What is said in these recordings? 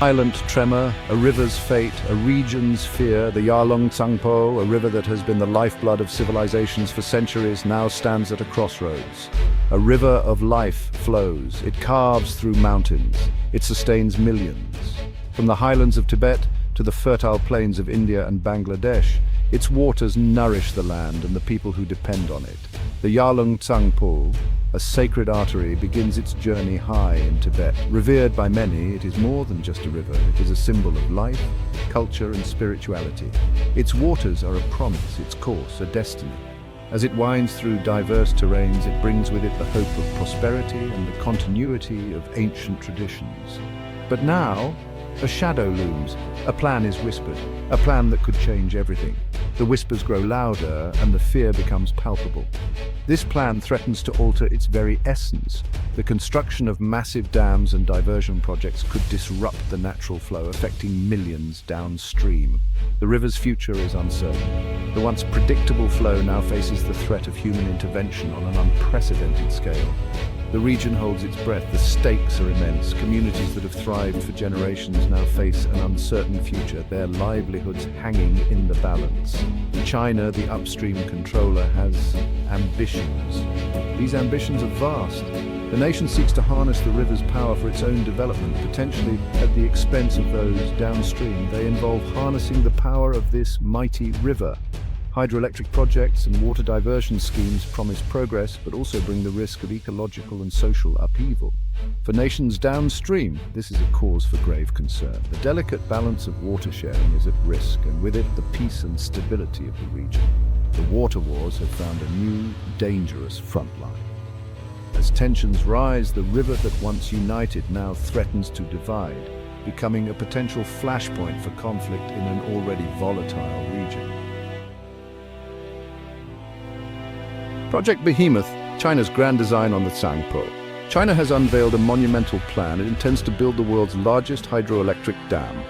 Silent tremor, a river's fate, a region's fear, the Yarlung Tsangpo, a river that has been the lifeblood of civilizations for centuries, now stands at a crossroads. A river of life flows. It carves through mountains. It sustains millions. From the highlands of Tibet to the fertile plains of India and Bangladesh, its waters nourish the land and the people who depend on it. The Yarlung Tsangpo, a sacred artery, begins its journey high in Tibet. Revered by many, it is more than just a river. It is a symbol of life, culture, and spirituality. Its waters are a promise, its course a destiny. As it winds through diverse terrains, it brings with it the hope of prosperity and the continuity of ancient traditions. But now, a shadow looms. A plan is whispered, a plan that could change everything. The whispers grow louder and the fear becomes palpable. This plan threatens to alter its very essence. The construction of massive dams and diversion projects could disrupt the natural flow, affecting millions downstream. The river's future is uncertain. The once predictable flow now faces the threat of human intervention on an unprecedented scale. The region holds its breath. The stakes are immense. Communities that have thrived for generations now face an uncertain future, their livelihoods hanging in the balance. China, the upstream controller, has ambitions. These ambitions are vast. The nation seeks to harness the river's power for its own development, potentially at the expense of those downstream. They involve harnessing the power of this mighty river. Hydroelectric projects and water diversion schemes promise progress, but also bring the risk of ecological and social upheaval. For nations downstream, this is a cause for grave concern. The delicate balance of water sharing is at risk, and with it, the peace and stability of the region. The water wars have found a new, dangerous front line. As tensions rise, the river that once united now threatens to divide, becoming a potential flashpoint for conflict in an already volatile region. Project Behemoth, China's grand design on the Tsangpo. China has unveiled a monumental plan. It intends to build the world's largest hydroelectric dam.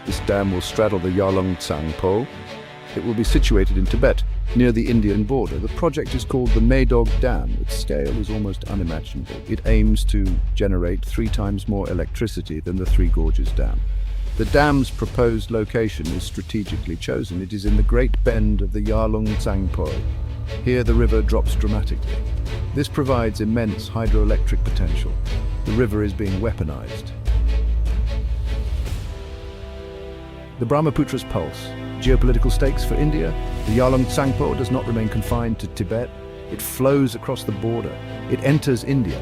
This dam will straddle the Yarlung Tsangpo. It will be situated in Tibet, near the Indian border. The project is called the Maydog Dam. Its scale is almost unimaginable. It aims to generate 3 times more electricity than the Three Gorges Dam. The dam's proposed location is strategically chosen. It is in the Great Bend of the Yarlung Tsangpo. Here the river drops dramatically. This provides immense hydroelectric potential. The river is being weaponized. The Brahmaputra's pulse. Geopolitical stakes for India. The Yarlung Tsangpo does not remain confined to Tibet. It flows across the border. It enters India.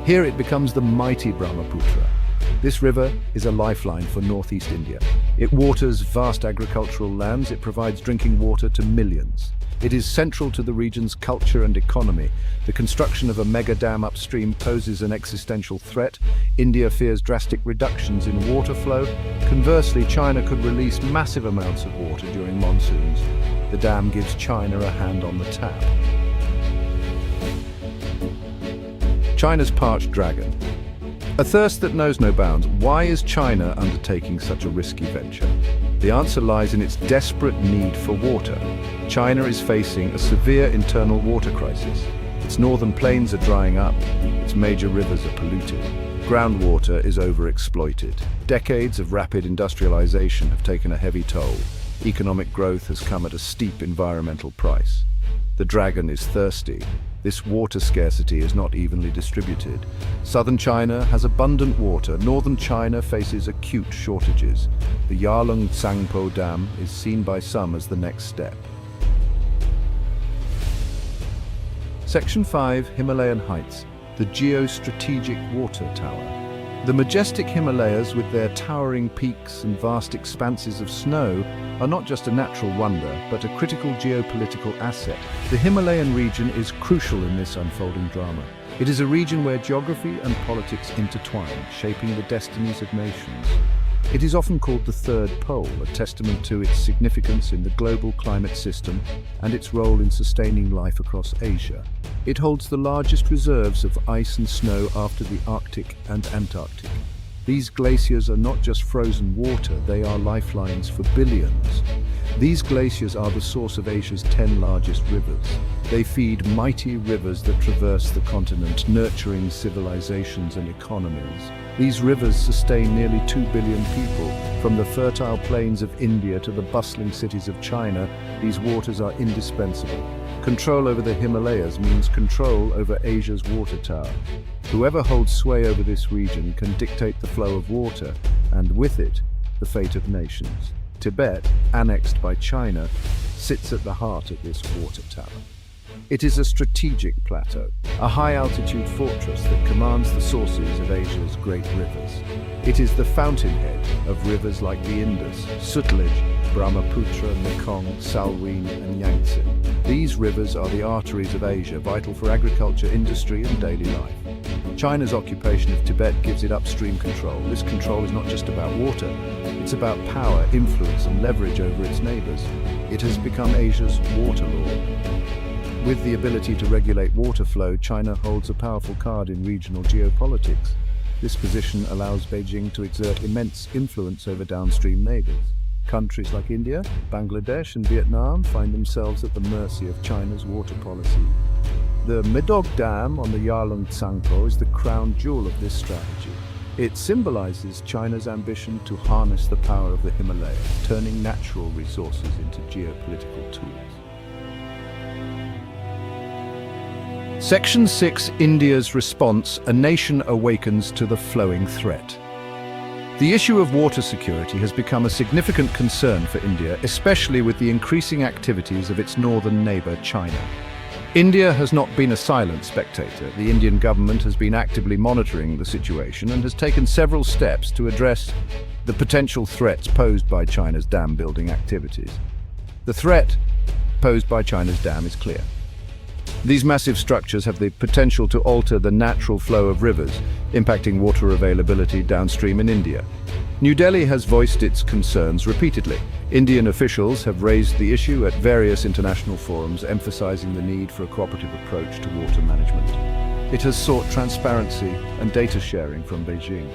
Here it becomes the mighty Brahmaputra. This river is a lifeline for northeast India. It waters vast agricultural lands. It provides drinking water to millions. It is central to the region's culture and economy. The construction of a mega dam upstream poses an existential threat. India fears drastic reductions in water flow. Conversely, China could release massive amounts of water during monsoons. The dam gives China a hand on the tap. China's parched dragon. A thirst that knows no bounds. Why is China undertaking such a risky venture? The answer lies in its desperate need for water. China is facing a severe internal water crisis. Its northern plains are drying up. Its major rivers are polluted. Groundwater is overexploited. Decades of rapid industrialization have taken a heavy toll. Economic growth has come at a steep environmental price. The dragon is thirsty. This water scarcity is not evenly distributed. Southern China has abundant water. Northern China faces acute shortages. The Yarlung Tsangpo Dam is seen by some as the next step. Section 5, Himalayan Heights, the geostrategic water tower. The majestic Himalayas, with their towering peaks and vast expanses of snow, are not just a natural wonder, but a critical geopolitical asset. The Himalayan region is crucial in this unfolding drama. It is a region where geography and politics intertwine, shaping the destinies of nations. It is often called the Third Pole, a testament to its significance in the global climate system and its role in sustaining life across Asia. It holds the largest reserves of ice and snow after the Arctic and Antarctic. These glaciers are not just frozen water, they are lifelines for billions. These glaciers are the source of Asia's 10 largest rivers. They feed mighty rivers that traverse the continent, nurturing civilizations and economies. These rivers sustain nearly 2 billion people. From the fertile plains of India to the bustling cities of China, these waters are indispensable. Control over the Himalayas means control over Asia's water tower. Whoever holds sway over this region can dictate the flow of water, and with it, the fate of nations. Tibet, annexed by China, sits at the heart of this water tower. It is a strategic plateau, a high-altitude fortress that commands the sources of Asia's great rivers. It is the fountainhead of rivers like the Indus, Sutlej, Brahmaputra, Mekong, Salween, and Yangtze. These rivers are the arteries of Asia, vital for agriculture, industry, and daily life. China's occupation of Tibet gives it upstream control. This control is not just about water, it's about power, influence, and leverage over its neighbors. It has become Asia's water lord. With the ability to regulate water flow, China holds a powerful card in regional geopolitics. This position allows Beijing to exert immense influence over downstream neighbors. Countries like India, Bangladesh, and Vietnam find themselves at the mercy of China's water policy. The Medog Dam on the Yarlung Tsangpo is the crown jewel of this strategy. It symbolizes China's ambition to harness the power of the Himalayas, turning natural resources into geopolitical tools. Section 6, India's response: a nation awakens to the flowing threat. The issue of water security has become a significant concern for India, especially with the increasing activities of its northern neighbor, China. India has not been a silent spectator. The Indian government has been actively monitoring the situation and has taken several steps to address the potential threats posed by China's dam-building activities. The threat posed by China's dam is clear. These massive structures have the potential to alter the natural flow of rivers, impacting water availability downstream in India. New Delhi has voiced its concerns repeatedly. Indian officials have raised the issue at various international forums, emphasizing the need for a cooperative approach to water management. It has sought transparency and data sharing from Beijing.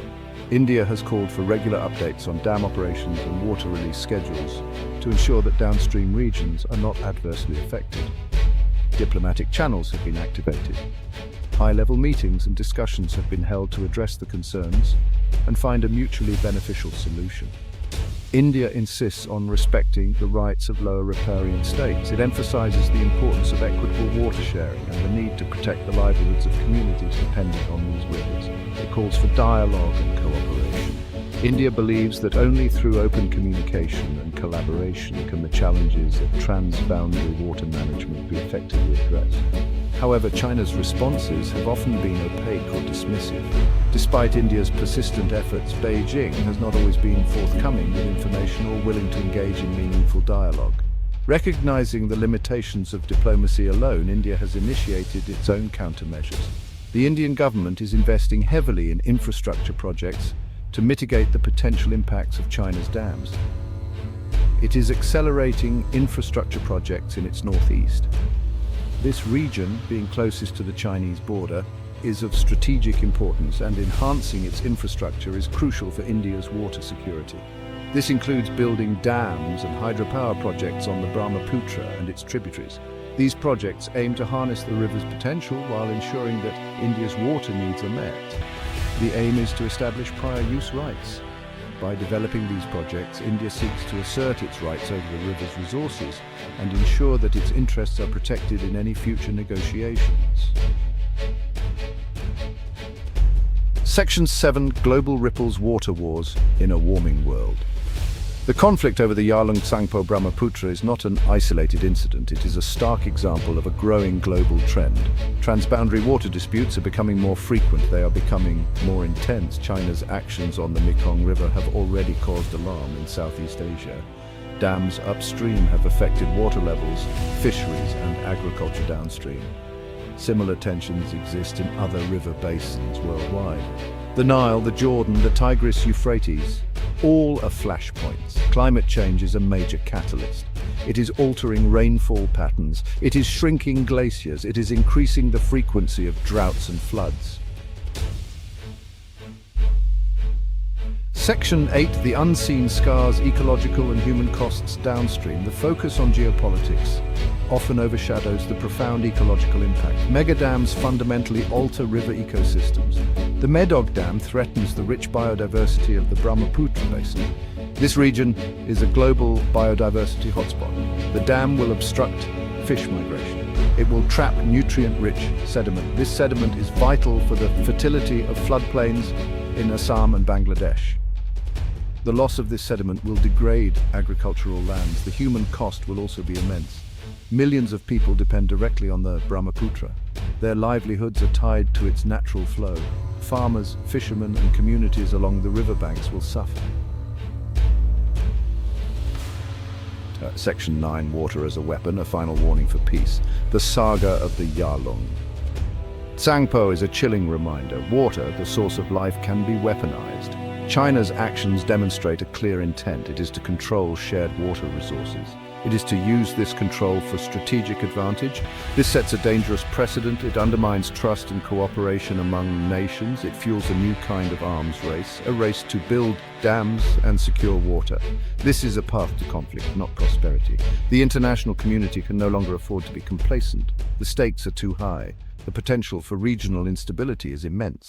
India has called for regular updates on dam operations and water release schedules to ensure that downstream regions are not adversely affected. Diplomatic channels have been activated. High-level meetings and discussions have been held to address the concerns and find a mutually beneficial solution. India insists on respecting the rights of lower riparian states. It emphasizes the importance of equitable water sharing and the need to protect the livelihoods of communities dependent on these rivers. It calls for dialogue and cooperation. India believes that only through open communication and collaboration can the challenges of transboundary water management be effectively addressed. However, China's responses have often been opaque or dismissive. Despite India's persistent efforts, Beijing has not always been forthcoming with information or willing to engage in meaningful dialogue. Recognizing the limitations of diplomacy alone, India has initiated its own countermeasures. The Indian government is investing heavily in infrastructure projects to mitigate the potential impacts of China's dams. It is accelerating infrastructure projects in its northeast. This region, being closest to the Chinese border, is of strategic importance, and enhancing its infrastructure is crucial for India's water security. This includes building dams and hydropower projects on the Brahmaputra and its tributaries. These projects aim to harness the river's potential while ensuring that India's water needs are met. The aim is to establish prior use rights. By developing these projects, India seeks to assert its rights over the river's resources and ensure that its interests are protected in any future negotiations. Section 7, Global Ripples Water Wars in a Warming World. The conflict over the Yarlung Tsangpo Brahmaputra is not an isolated incident. It is a stark example of a growing global trend. Transboundary water disputes are becoming more frequent. They are becoming more intense. China's actions on the Mekong River have already caused alarm in Southeast Asia. Dams upstream have affected water levels, fisheries, and agriculture downstream. Similar tensions exist in other river basins worldwide. The Nile, the Jordan, the Tigris, Euphrates, all are flashpoints. Climate change is a major catalyst. It is altering rainfall patterns. It is shrinking glaciers. It is increasing the frequency of droughts and floods. Section 8, the unseen scars, ecological and human costs downstream. The focus on geopolitics often overshadows the profound ecological impact. Megadams fundamentally alter river ecosystems. The Medog Dam threatens the rich biodiversity of the Brahmaputra basin. This region is a global biodiversity hotspot. The dam will obstruct fish migration. It will trap nutrient-rich sediment. This sediment is vital for the fertility of floodplains in Assam and Bangladesh. The loss of this sediment will degrade agricultural lands. The human cost will also be immense. Millions of people depend directly on the Brahmaputra. Their livelihoods are tied to its natural flow. Farmers, fishermen, and communities along the riverbanks will suffer. Section 9, Water as a Weapon, a final warning for peace. The saga of the Yarlung. Tsangpo is a chilling reminder. Water, the source of life, can be weaponized. China's actions demonstrate a clear intent. It is to control shared water resources. It is to use this control for strategic advantage. This sets a dangerous precedent. It undermines trust and cooperation among nations. It fuels a new kind of arms race, a race to build dams and secure water. This is a path to conflict, not prosperity. The international community can no longer afford to be complacent. The stakes are too high. The potential for regional instability is immense.